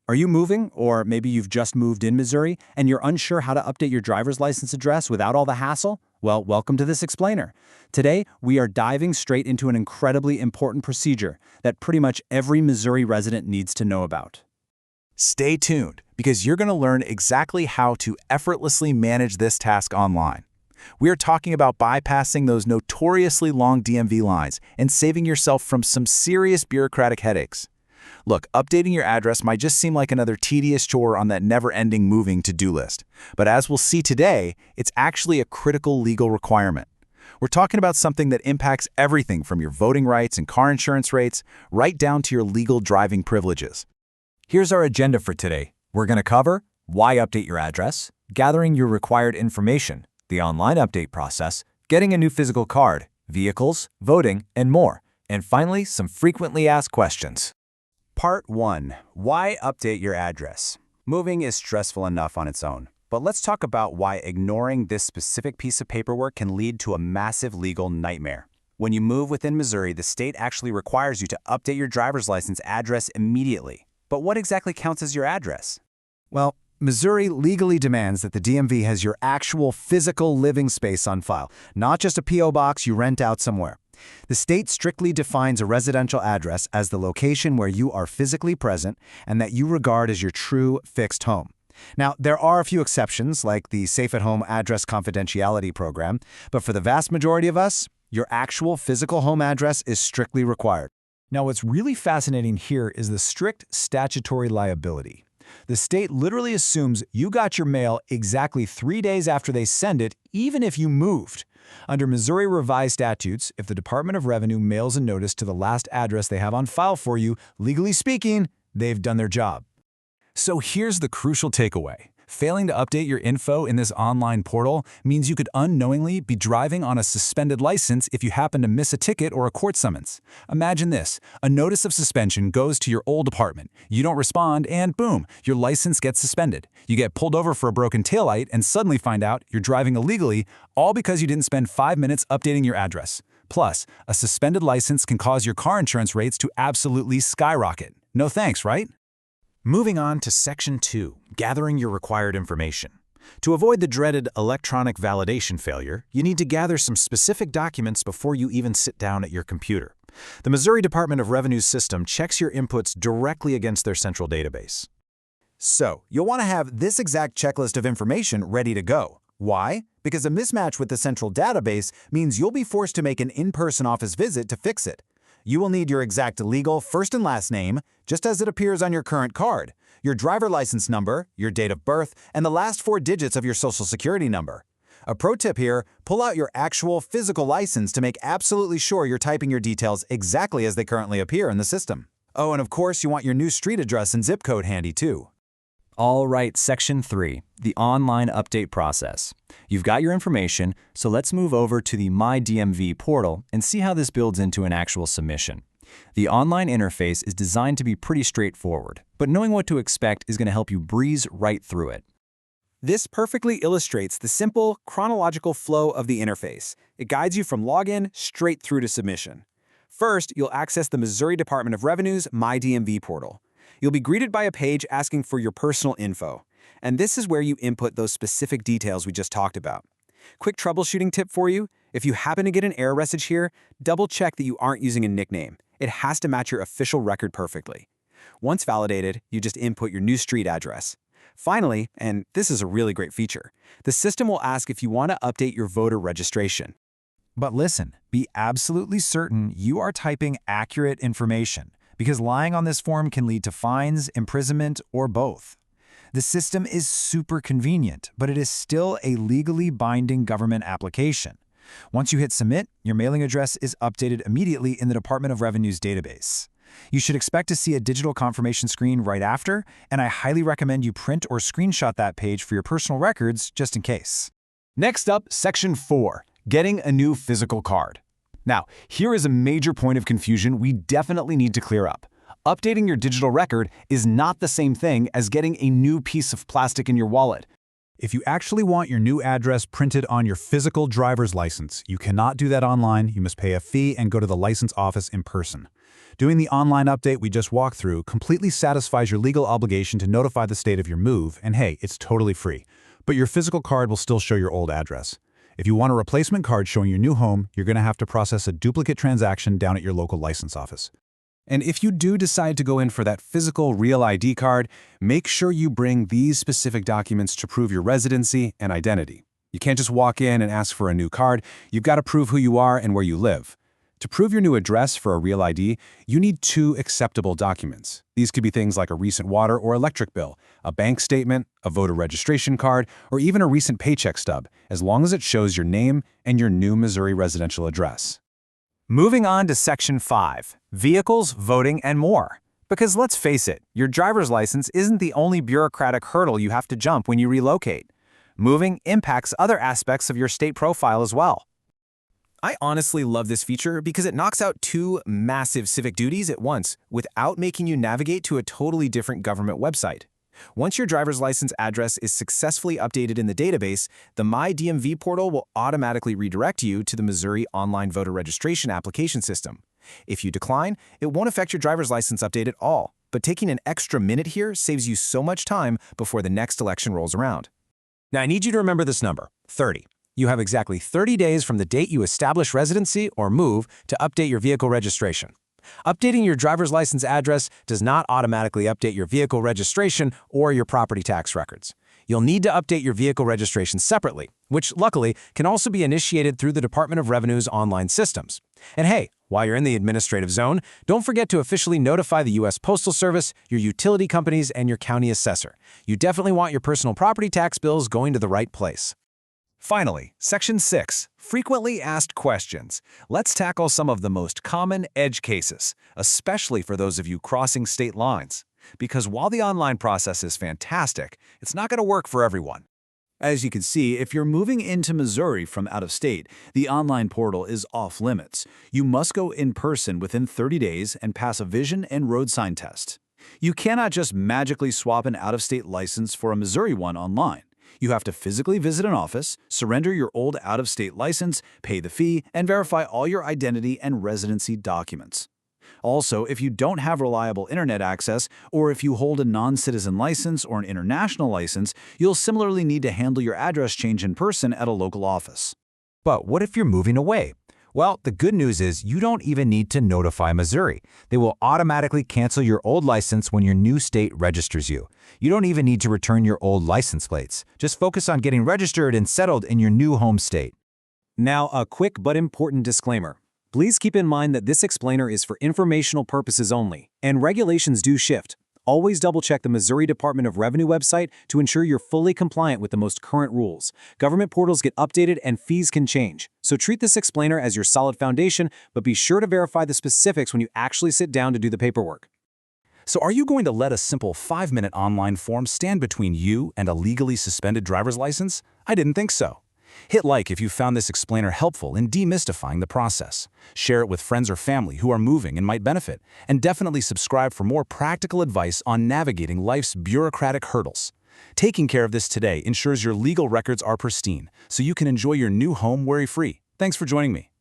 Are you moving, or maybe you've just moved in Missouri, and you're unsure how to update your driver's license address without all the hassle? Well, welcome to this explainer. Today, we are diving straight into an incredibly important procedure that pretty much every Missouri resident needs to know about. Stay tuned, because you're going to learn exactly how to effortlessly manage this task online. We are talking about bypassing those notoriously long DMV lines and saving yourself from some serious bureaucratic headaches. Look, updating your address might just seem like another tedious chore on that never-ending moving to-do list. But as we'll see today, it's actually a critical legal requirement. We're talking about something that impacts everything from your voting rights and car insurance rates, right down to your legal driving privileges. Here's our agenda for today. We're going to cover why update your address, gathering your required information, the online update process, getting a new physical card, vehicles, voting, and more. And finally, some frequently asked questions. Part 1. Why update your address? Moving is stressful enough on its own, but let's talk about why ignoring this specific piece of paperwork can lead to a massive legal nightmare. When you move within Missouri, the state actually requires you to update your driver's license address immediately. But what exactly counts as your address? Well, Missouri legally demands that the DMV has your actual physical living space on file, not just a P.O. box you rent out somewhere. The state strictly defines a residential address as the location where you are physically present and that you regard as your true fixed home. Now, there are a few exceptions, like the Safe at Home Address Confidentiality Program, but for the vast majority of us, your actual physical home address is strictly required. Now, what's really fascinating here is the strict statutory liability. The state literally assumes you got your mail exactly 3 days after they send it, even if you moved. Under Missouri revised statutes, if the Department of Revenue mails a notice to the last address they have on file for you, legally speaking, they've done their job. So here's the crucial takeaway. Failing to update your info in this online portal means you could unknowingly be driving on a suspended license if you happen to miss a ticket or a court summons. Imagine this. A notice of suspension goes to your old department. You don't respond, and boom, your license gets suspended. You get pulled over for a broken taillight and suddenly find out you're driving illegally, all because you didn't spend 5 minutes updating your address. Plus, a suspended license can cause your car insurance rates to absolutely skyrocket. No thanks, right? Moving on to Section 2, gathering your required information. To avoid the dreaded electronic validation failure, you need to gather some specific documents before you even sit down at your computer. The Missouri Department of Revenue's system checks your inputs directly against their central database. So, you'll want to have this exact checklist of information ready to go. Why? Because a mismatch with the central database means you'll be forced to make an in-person office visit to fix it. You will need your exact legal first and last name, just as it appears on your current card, your driver license number, your date of birth, and the last 4 digits of your social security number. A pro tip here, pull out your actual physical license to make absolutely sure you're typing your details exactly as they currently appear in the system. Oh, and of course, you want your new street address and zip code handy too. All right, Section 3, the online update process. You've got your information, so let's move over to the My DMV portal and see how this builds into an actual submission. The online interface is designed to be pretty straightforward, but knowing what to expect is going to help you breeze right through it. This perfectly illustrates the simple, chronological flow of the interface. It guides you from login straight through to submission. First, you'll access the Missouri Department of Revenue's My DMV portal. You'll be greeted by a page asking for your personal info, and this is where you input those specific details we just talked about. Quick troubleshooting tip for you, if you happen to get an error message here, double check that you aren't using a nickname. It has to match your official record perfectly. Once validated, you just input your new street address. Finally, and this is a really great feature, the system will ask if you want to update your voter registration. But listen, be absolutely certain you are typing accurate information, because lying on this form can lead to fines, imprisonment, or both. The system is super convenient, but it is still a legally binding government application. Once you hit submit, your mailing address is updated immediately in the Department of Revenue's database. You should expect to see a digital confirmation screen right after, and I highly recommend you print or screenshot that page for your personal records just in case. Next up, Section 4, getting a new physical card. Now, here is a major point of confusion we definitely need to clear up. Updating your digital record is not the same thing as getting a new piece of plastic in your wallet. If you actually want your new address printed on your physical driver's license, you cannot do that online. You must pay a fee and go to the license office in person. Doing the online update we just walked through completely satisfies your legal obligation to notify the state of your move, and hey, it's totally free. But your physical card will still show your old address. If you want a replacement card showing your new home, you're going to have to process a duplicate transaction down at your local license office. And if you do decide to go in for that physical real ID card, make sure you bring these specific documents to prove your residency and identity. You can't just walk in and ask for a new card. You've got to prove who you are and where you live. To prove your new address for a real ID, you need 2 acceptable documents. These could be things like a recent water or electric bill, a bank statement, a voter registration card, or even a recent paycheck stub, as long as it shows your name and your new Missouri residential address. Moving on to Section 5, Vehicles, Voting, and More. Because let's face it, your driver's license isn't the only bureaucratic hurdle you have to jump when you relocate. Moving impacts other aspects of your state profile as well. I honestly love this feature because it knocks out 2 massive civic duties at once without making you navigate to a totally different government website. Once your driver's license address is successfully updated in the database, the MyDMV portal will automatically redirect you to the Missouri Online Voter Registration application system. If you decline, it won't affect your driver's license update at all, but taking an extra minute here saves you so much time before the next election rolls around. Now, I need you to remember this number, 30. You have exactly 30 days from the date you establish residency or move to update your vehicle registration. Updating your driver's license address does not automatically update your vehicle registration or your property tax records. You'll need to update your vehicle registration separately, which luckily can also be initiated through the Department of Revenue's online systems. And hey, while you're in the administrative zone, don't forget to officially notify the U.S. Postal Service, your utility companies, and your county assessor. You definitely want your personal property tax bills going to the right place. Finally, Section 6, Frequently Asked Questions. Let's tackle some of the most common edge cases, especially for those of you crossing state lines. Because while the online process is fantastic, it's not going to work for everyone. As you can see, if you're moving into Missouri from out of state, the online portal is off limits. You must go in person within 30 days and pass a vision and road sign test. You cannot just magically swap an out-of-state license for a Missouri one online. You have to physically visit an office, surrender your old out-of-state license, pay the fee, and verify all your identity and residency documents. Also, if you don't have reliable internet access, or if you hold a non-citizen license or an international license, you'll similarly need to handle your address change in person at a local office. But what if you're moving away? Well, the good news is you don't even need to notify Missouri. They will automatically cancel your old license when your new state registers you. You don't even need to return your old license plates. Just focus on getting registered and settled in your new home state. Now, a quick but important disclaimer. Please keep in mind that this explainer is for informational purposes only, and regulations do shift. Always double-check the Missouri Department of Revenue website to ensure you're fully compliant with the most current rules. Government portals get updated and fees can change. So treat this explainer as your solid foundation, but be sure to verify the specifics when you actually sit down to do the paperwork. So are you going to let a simple 5-minute online form stand between you and a legally suspended driver's license? I didn't think so. Hit like if you found this explainer helpful in demystifying the process. Share it with friends or family who are moving and might benefit. And definitely subscribe for more practical advice on navigating life's bureaucratic hurdles. Taking care of this today ensures your legal records are pristine, so you can enjoy your new home worry-free. Thanks for joining me.